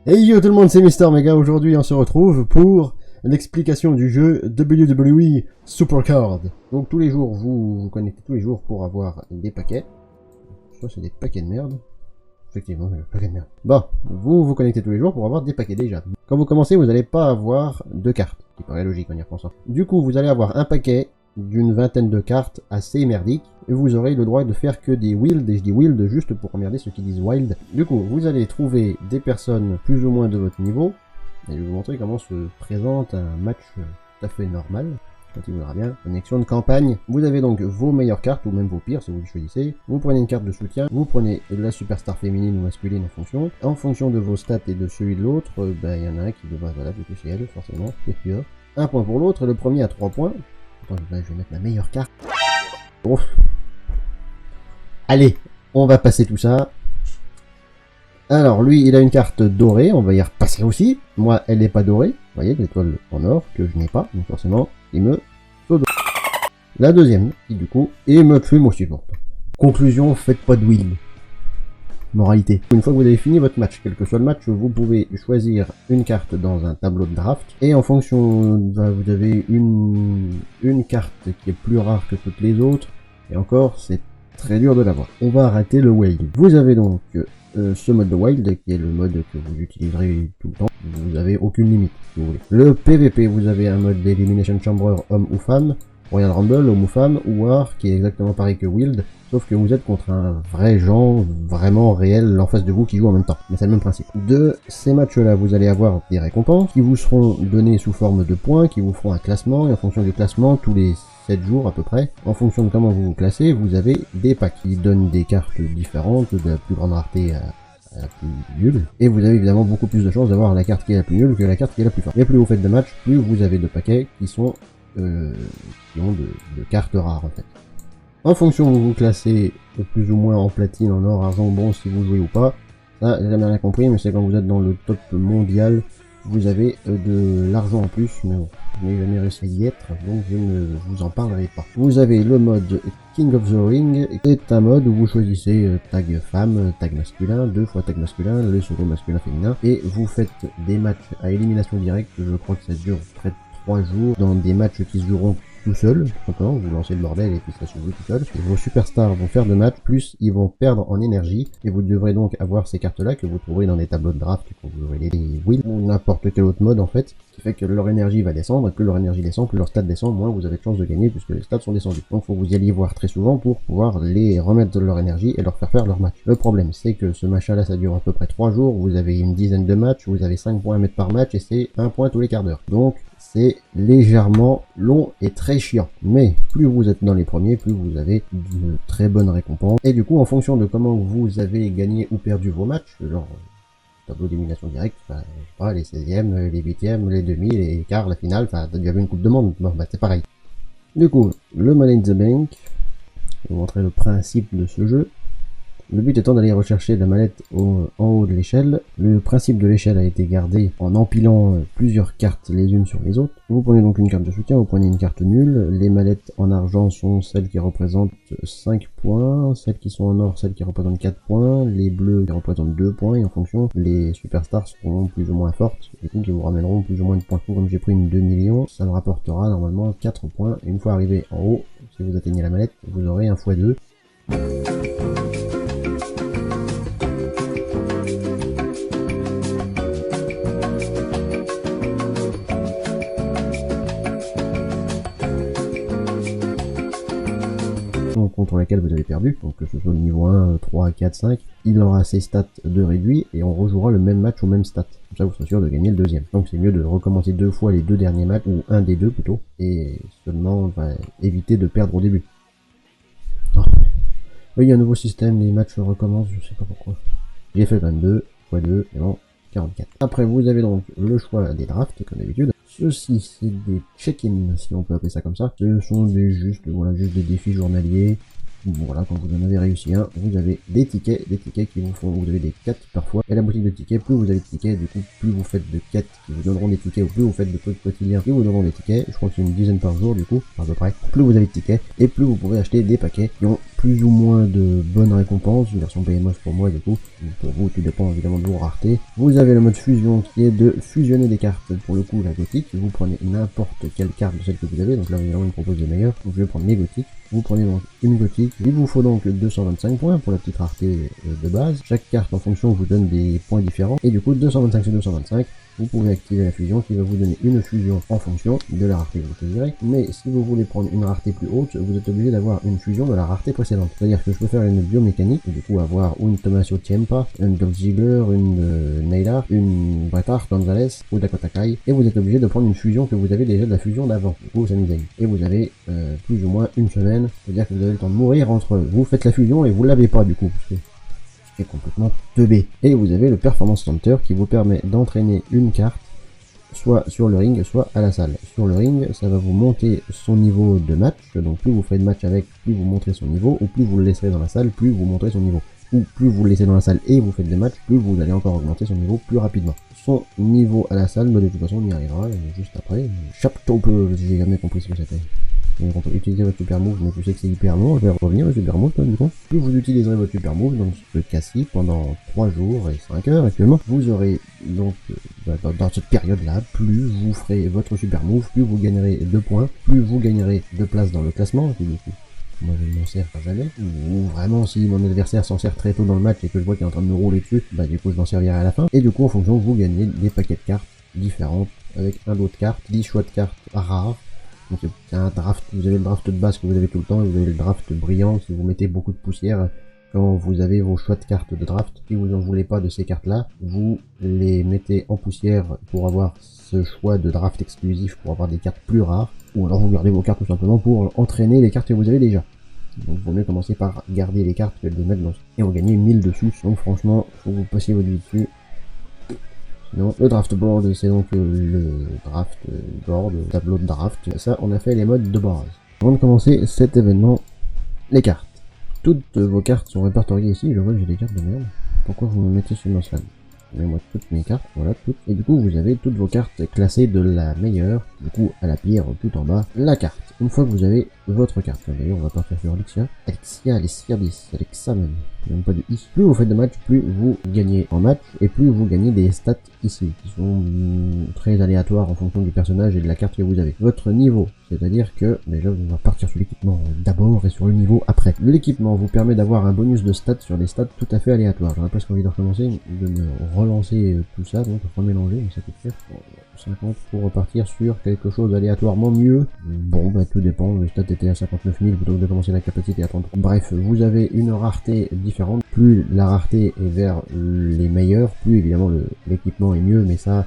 Hey yo tout le monde, c'est Mister Mega. Aujourd'hui on se retrouve pour l'explication du jeu WWE Supercard. Donc tous les jours, vous vous connectez tous les jours pour avoir des paquets. Ça c'est des paquets de merde. Effectivement, c'est des paquets de merde. Bon, vous vous connectez tous les jours pour avoir des paquets déjà. Quand vous commencez, vous n'allez pas avoir de cartes, ce qui paraît logique en y repensant. Du coup, vous allez avoir un paquet d'une vingtaine de cartes assez merdiques, et vous aurez le droit de faire que des wild, et je dis wild juste pour emmerder ceux qui disent wild. Du coup, vous allez trouver des personnes plus ou moins de votre niveau, et je vais vous montrer comment se présente un match tout à fait normal, quand il voudra bien. Connexion de campagne, vous avez donc vos meilleures cartes, ou même vos pires, si vous les choisissez. Vous prenez une carte de soutien, vous prenez la superstar féminine ou masculine en fonction de vos stats et de celui de l'autre, il y en a un qui devrait, voilà, du coup c'est elle, forcément, c'est pire. Un point pour l'autre, le premier à 3 points. Attends, je vais mettre ma meilleure carte. Ouf. Allez, on va passer tout ça. Alors, lui, il a une carte dorée, on va y repasser aussi. Moi, elle n'est pas dorée. Vous voyez, l'étoile en or, que je n'ai pas. Donc forcément, il me saute. La deuxième, qui du coup, il me fume au suivant. Conclusion, faites pas de wheel. Moralité. Une fois que vous avez fini votre match, quel que soit le match, vous pouvez choisir une carte dans un tableau de draft. Et en fonction, vous avez une carte qui est plus rare que toutes les autres. Et encore, c'est très dur de l'avoir. On va arrêter le wild. Vous avez donc ce mode de wild, qui est le mode que vous utiliserez tout le temps. Vous avez aucune limite, si vous voulez. Le PVP, vous avez un mode d'Elimination Chamber homme ou femme. Royal Rumble, homme ou femme, ou War, qui est exactement pareil que Wild, sauf que vous êtes contre un vrai gens, vraiment réel, en face de vous, qui joue en même temps. Mais c'est le même principe. De ces matchs-là, vous allez avoir des récompenses, qui vous seront données sous forme de points, qui vous feront un classement, et en fonction du classement, tous les 7 jours à peu près, en fonction de comment vous vous classez, vous avez des packs qui donnent des cartes différentes, de la plus grande rareté à la plus nulle, et vous avez évidemment beaucoup plus de chances d'avoir la carte qui est la plus nulle que la carte qui est la plus forte. Et plus vous faites de matchs, plus vous avez de paquets qui sont qui ont de cartes rares en fait. En fonction où vous vous classez plus ou moins en platine, en or, argent, bronze, si vous jouez ou pas, ça j'ai jamais rien compris, mais c'est quand vous êtes dans le top mondial, vous avez de l'argent en plus, mais bon, je n'ai jamais réussi à y être, donc je ne vous en parlerai pas. Vous avez le mode King of the Ring, c'est un mode où vous choisissez tag femme, tag masculin, 2 fois tag masculin, le solo masculin féminin, et vous faites des matchs à élimination directe, je crois que ça dure près de 3 jours, dans des matchs qui se joueront tout seul, tout simplement, vous lancez le bordel et puis ça se joue tout seul. Et vos superstars vont faire de matchs, plus ils vont perdre en énergie, et vous devrez donc avoir ces cartes-là que vous trouverez dans des tableaux de draft, quand vous aurez les wheels, ou n'importe quel autre mode en fait, ce qui fait que leur énergie va descendre, et plus leur énergie descend, plus leur stats descend, moins vous avez de chances de gagner, puisque les stats sont descendus. Donc faut que vous y alliez voir très souvent pour pouvoir les remettre de leur énergie et leur faire leur match. Le problème, c'est que ce machin-là, ça dure à peu près 3 jours, vous avez une dizaine de matchs, vous avez 5 points à mettre par match, et c'est 1 point tous les quarts d'heure. Donc, c'est légèrement long et très chiant. Mais plus vous êtes dans les premiers, plus vous avez de très bonnes récompenses. Et du coup, en fonction de comment vous avez gagné ou perdu vos matchs, genre tableau d'élimination directe, je sais pas, les 16e, les 8e, les demi, les quarts, la finale, il y avait une coupe de monde, bon, c'est pareil. Du coup, le Money in the Bank, je vais vous montrer le principe de ce jeu. Le but étant d'aller rechercher la mallette en haut de l'échelle. Le principe de l'échelle a été gardé en empilant plusieurs cartes les unes sur les autres. Vous prenez donc une carte de soutien, vous prenez une carte nulle. Les mallettes en argent sont celles qui représentent 5 points, celles qui sont en or, celles qui représentent 4 points, les bleus qui représentent 2 points, et en fonction, les superstars seront plus ou moins fortes, et donc ils vous ramèneront plus ou moins de points. Comme j'ai pris une 2 millions, ça me rapportera normalement 4 points, et une fois arrivé en haut, si vous atteignez la mallette, vous aurez un x2. Contre lesquels vous avez perdu, donc que ce soit le niveau 1, 3, 4, 5, il aura ses stats de réduit et on rejouera le même match aux mêmes stats. Comme ça vous serez sûr de gagner le deuxième. Donc c'est mieux de recommencer 2 fois les 2 derniers matchs, ou un des 2 plutôt, et seulement éviter de perdre au début. Oh. Oui, il y a un nouveau système, les matchs recommencent, je sais pas pourquoi. J'ai fait 22, x 2, et bon, 44. Après vous avez donc le choix des drafts, comme d'habitude. Ceci, c'est des check-in, si on peut appeler ça comme ça. Ce sont juste des défis journaliers. Voilà, quand vous en avez réussi un, vous avez des tickets qui vous font, vous avez des quêtes parfois. Et la boutique de tickets, plus vous avez de tickets, du coup, plus vous faites de quêtes qui vous donneront des tickets, ou plus vous faites de trucs quotidiens qui vous donneront des tickets. Je crois que c'est une dizaine par jour, du coup, à peu près. Plus vous avez de tickets, et plus vous pourrez acheter des paquets qui ont plus ou moins de bonnes récompenses, une version PMOS pour moi du coup, pour vous tout dépend évidemment de vos raretés. Vous avez le mode fusion qui est de fusionner des cartes, pour le coup la gothique, vous prenez n'importe quelle carte de celle que vous avez, donc là évidemment il me propose des meilleures, donc je vais prendre les gothiques. Vous prenez donc une gothique, il vous faut donc 225 points pour la petite rareté de base, chaque carte en fonction vous donne des points différents, et du coup 225 sur 225, vous pouvez activer la fusion qui va vous donner une fusion en fonction de la rareté que vous choisirez. Mais si vous voulez prendre une rareté plus haute, vous êtes obligé d'avoir une fusion de la rareté précédente. C'est-à-dire que je peux faire une biomécanique, et du coup avoir ou une Tommaso Ciampa, une Dolph Ziggler, une Naylor, une Bret Hart, Gonzalez ou Dakota Kai, et vous êtes obligé de prendre une fusion que vous avez déjà de la fusion d'avant. Du coup, ça nous aide. Et vous avez plus ou moins une semaine, c'est-à-dire que vous avez le temps de mourir entre vous faites la fusion et vous l'avez pas du coup. Parce que c'est complètement teubé. Et vous avez le Performance Center qui vous permet d'entraîner une carte soit sur le ring, soit à la salle. Sur le ring, ça va vous monter son niveau de match, donc plus vous ferez de match avec, plus vous montrez son niveau, ou plus vous le laisserez dans la salle, plus vous montrez son niveau. Ou plus vous le laissez dans la salle et vous faites des matchs, plus vous allez encore augmenter son niveau plus rapidement. Son niveau à la salle, bah de toute façon on y arrivera juste après. Chapeau peu, j'ai jamais compris ce que c'était. Donc on peut utiliser votre super move, mais tu sais que c'est hyper long, je vais revenir au super move du coup. Plus vous utiliserez votre super move, donc ce cas-ci, pendant 3 jours et 5 heures actuellement, vous aurez donc, dans cette période-là, plus vous ferez votre super move, plus vous gagnerez de points, plus vous gagnerez de place dans le classement, et du coup, moi je ne m'en sers jamais, ou vraiment si mon adversaire s'en sert très tôt dans le match et que je vois qu'il est en train de me rouler dessus, bah du coup je m'en servirai à la fin, et du coup en fonction vous gagnez des paquets de cartes différentes, avec un lot de cartes, 10 choix de cartes rares. Donc c'est un draft, vous avez le draft de base que vous avez tout le temps, et vous avez le draft brillant si vous mettez beaucoup de poussière quand vous avez vos choix de cartes de draft. Si vous n'en voulez pas de ces cartes là, vous les mettez en poussière pour avoir ce choix de draft exclusif, pour avoir des cartes plus rares, ou alors vous gardez vos cartes tout simplement pour entraîner les cartes que vous avez déjà. Donc il vaut mieux commencer par garder les cartes que de mettre dans... Et on gagne 1000 de sous, donc franchement, faut que vous passiez votre vie dessus. Non, le draft board, c'est donc le draft board, le tableau de draft. Ça, on a fait les modes de base. Avant de commencer cet événement, les cartes. Toutes vos cartes sont répertoriées ici. Je vois que j'ai des cartes de merde. Pourquoi vous me mettez sur mon slam? Mets-moi toutes mes cartes, voilà, toutes. Et du coup, vous avez toutes vos cartes classées de la meilleure, du coup, à la pire, tout en bas, la carte. Une fois que vous avez votre carte, d'ailleurs, on va partir sur Alexia. Alexia bis, Alexa même. Même pas du i. Plus vous faites de matchs, plus vous gagnez en match, et plus vous gagnez des stats ici, qui sont très aléatoires en fonction du personnage et de la carte que vous avez. Votre niveau, c'est-à-dire que, déjà, on va partir sur l'équipement d'abord et sur le niveau après. L'équipement vous permet d'avoir un bonus de stats sur des stats tout à fait aléatoires. J'aurais presque envie de recommencer, de me relancer tout ça, donc remélanger, mais ça coûte cher. 50 pour repartir sur quelque chose aléatoirement mieux. Bon, bah tout dépend, le stat était à 59 000 plutôt que de commencer la capacité à 30. Bref, vous avez une rareté différente. Plus la rareté est vers les meilleurs, plus évidemment l'équipement est mieux, mais ça,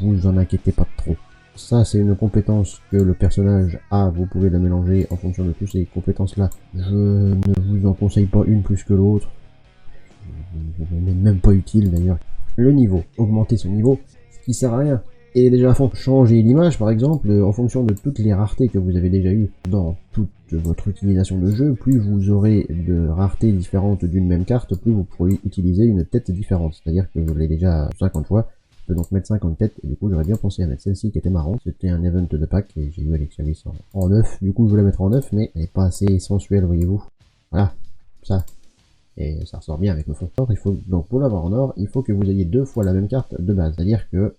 vous en inquiétez pas trop. Ça, c'est une compétence que le personnage a, vous pouvez la mélanger en fonction de toutes ces compétences-là. Je ne vous en conseille pas une plus que l'autre. n'est même pas utile d'ailleurs. Le niveau, augmenter son niveau, ce qui sert à rien. Et déjà à fond, changer l'image par exemple, en fonction de toutes les raretés que vous avez déjà eues dans toute votre utilisation de jeu, plus vous aurez de raretés différentes d'une même carte, plus vous pourrez utiliser une tête différente. C'est-à-dire que je l'ai déjà 50 fois, je peux donc mettre 50 têtes, et du coup j'aurais bien pensé à mettre celle-ci qui était marrante. C'était un event de pack, et j'ai eu Alexia Bliss en 9, du coup je voulais la mettre en 9, mais elle est pas assez sensuelle, voyez-vous. Voilà, ça. Et ça ressort bien avec le fond. Il faut, donc pour l'avoir en or, il faut que vous ayez 2 fois la même carte de base. C'est-à-dire que,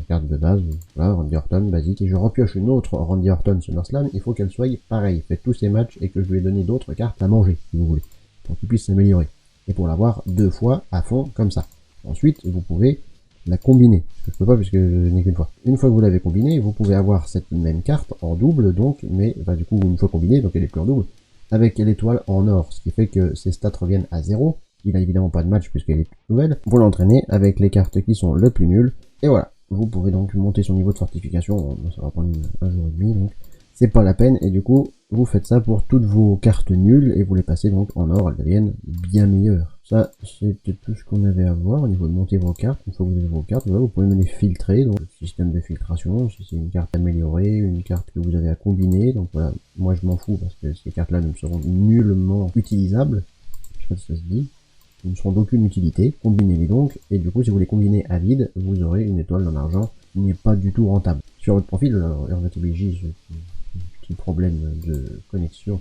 carte de base, voilà, Randy Orton, basique, et je repioche une autre Randy Orton SummerSlam, il faut qu'elle soit pareille. Faites tous ces matchs et que je lui ai donné d'autres cartes à manger, si vous voulez, pour qu'il puisse s'améliorer. Et pour l'avoir 2 fois à fond, comme ça. Ensuite, vous pouvez la combiner. Je peux pas puisque je n'ai qu'une fois. Une fois que vous l'avez combinée, vous pouvez avoir cette même carte en double, donc, mais, bah, du coup, une fois combinée, donc elle est plus en double, avec l'étoile en or, ce qui fait que ses stats reviennent à 0. Il n'a évidemment pas de match puisqu'elle est toute nouvelle. Vous l'entraînez avec les cartes qui sont le plus nulles. Et voilà, vous pouvez donc monter son niveau de fortification. Ça va prendre un jour et demi, donc c'est pas la peine. Et du coup, vous faites ça pour toutes vos cartes nulles et vous les passez donc en or, elles deviennent bien meilleures. Ça, c'était tout ce qu'on avait à voir au niveau de monter vos cartes. Une fois que vous avez vos cartes, voilà, vous pouvez même les filtrer, donc le système de filtration, si c'est une carte améliorée, une carte que vous avez à combiner, donc voilà, moi je m'en fous parce que ces cartes-là ne seront nullement utilisables, je sais pas si ça se dit, ils ne seront d'aucune utilité, combinez-les donc, et du coup si vous les combinez à vide, vous aurez une étoile en argent qui n'est pas du tout rentable. Sur votre profil, alors, RVTBJ, petit problème de connexion,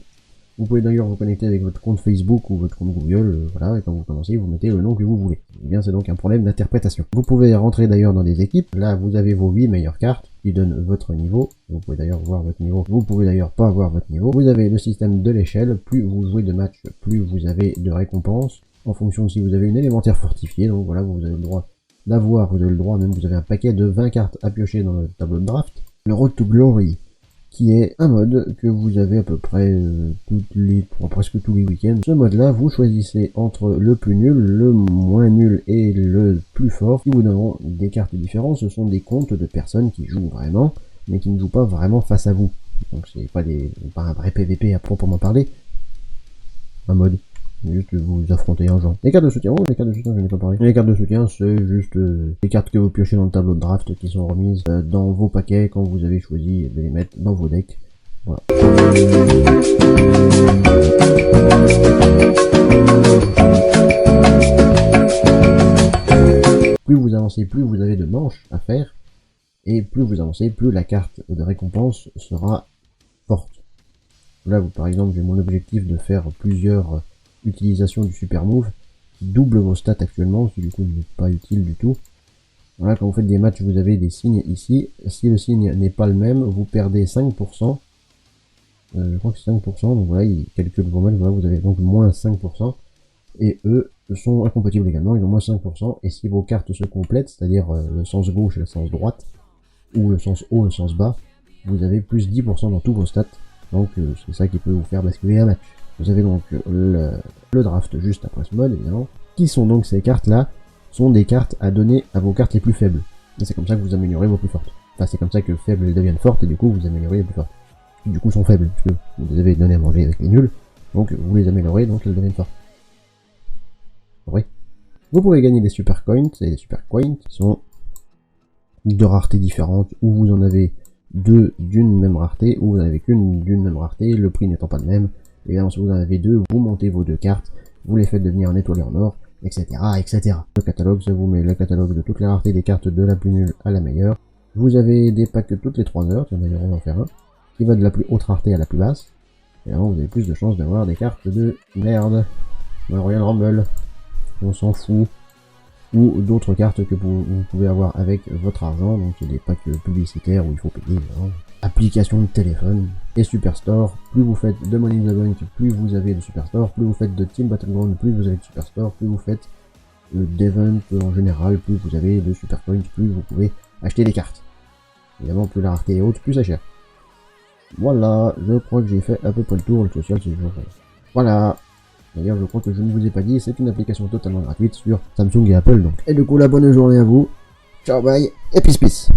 Vous pouvez d'ailleurs vous connecter avec votre compte Facebook ou votre compte Google, voilà, et quand vous commencez, vous mettez le nom que vous voulez. Eh bien, c'est donc un problème d'interprétation. Vous pouvez rentrer d'ailleurs dans des équipes. Là, vous avez vos 8 meilleures cartes qui donnent votre niveau. Vous pouvez d'ailleurs voir votre niveau. Vous pouvez d'ailleurs pas voir votre niveau. Vous avez le système de l'échelle. Plus vous jouez de matchs, plus vous avez de récompenses en fonction de si vous avez une élémentaire fortifiée. Donc voilà, vous avez le droit d'avoir, vous avez le droit, même vous avez un paquet de 20 cartes à piocher dans le tableau de draft. Le Road to Glory, qui est un mode que vous avez à peu près presque tous les week-ends. Ce mode-là, vous choisissez entre le plus nul, le moins nul et le plus fort, qui vous donneront des cartes différentes. Ce sont des comptes de personnes qui jouent vraiment, mais qui ne jouent pas vraiment face à vous. Donc c'est pas un vrai PVP à proprement parler. Un mode. Juste vous affrontez un genre. Les cartes de soutien, les cartes de soutien, je n'ai pas parlé. Les cartes de soutien, c'est juste les cartes que vous piochez dans le tableau de draft qui sont remises dans vos paquets quand vous avez choisi de les mettre dans vos decks. Voilà. Plus vous avancez, plus vous avez de manches à faire. Et plus vous avancez, plus la carte de récompense sera forte. Là, par exemple, j'ai mon objectif de faire plusieurs utilisation du super move qui double vos stats actuellement, ce qui du coup n'est pas utile du tout. Voilà, quand vous faites des matchs, vous avez des signes ici. Si le signe n'est pas le même, vous perdez 5%. Je crois que c'est 5%, donc voilà, il calcule vos matchs, voilà, vous avez donc moins 5%. Et eux sont incompatibles également, ils ont moins 5%. Et si vos cartes se complètent, c'est-à-dire le sens gauche et le sens droite, ou le sens haut et le sens bas, vous avez plus 10% dans tous vos stats. Donc c'est ça qui peut vous faire basculer un match. Vous avez donc le draft juste après ce mode, évidemment. Qui sont donc ces cartes-là? Sont des cartes à donner à vos cartes les plus faibles. Et c'est comme ça que vous améliorez vos plus fortes. Enfin, c'est comme ça que faibles deviennent fortes, et du coup, vous améliorez les plus fortes. Qui du coup sont faibles, parce que vous les avez donné à manger avec les nuls. Donc, vous les améliorez, donc elles deviennent fortes. Oui. Vous pouvez gagner des super coins, et les super coins qui sont de raretés différentes, où vous en avez deux d'une même rareté, ou vous en avez qu'une d'une même rareté, le prix n'étant pas le même. Évidemment, si vous en avez deux, vous montez vos deux cartes, vous les faites devenir en étoilé en or, etc., etc. Le catalogue, ça vous met le catalogue de toutes les raretés des cartes de la plus nulle à la meilleure. Vous avez des packs toutes les 3 heures, d'ailleurs on va en faire un, qui va de la plus haute rareté à la plus basse. Évidemment, vous avez plus de chances d'avoir des cartes de merde, le Royal Rumble, on s'en fout, ou d'autres cartes que vous pouvez avoir avec votre argent, donc c'est des packs publicitaires où il faut payer, hein. Application de téléphone et Superstore. Plus vous faites de Money in the Bank, plus vous avez de Superstore. Plus vous faites de Team Battleground, plus vous avez de Superstore. Plus vous faites d'event en général, plus vous avez de Supercoins, plus vous pouvez acheter des cartes. Évidemment, plus la rareté est haute, plus ça cher. Voilà, je crois que j'ai fait à peu près le tour. Le social, c'est toujours... Voilà. D'ailleurs, je crois que je ne vous ai pas dit, c'est une application totalement gratuite sur Samsung et Apple. Donc. Et du coup, la bonne journée à vous. Ciao, bye, et peace.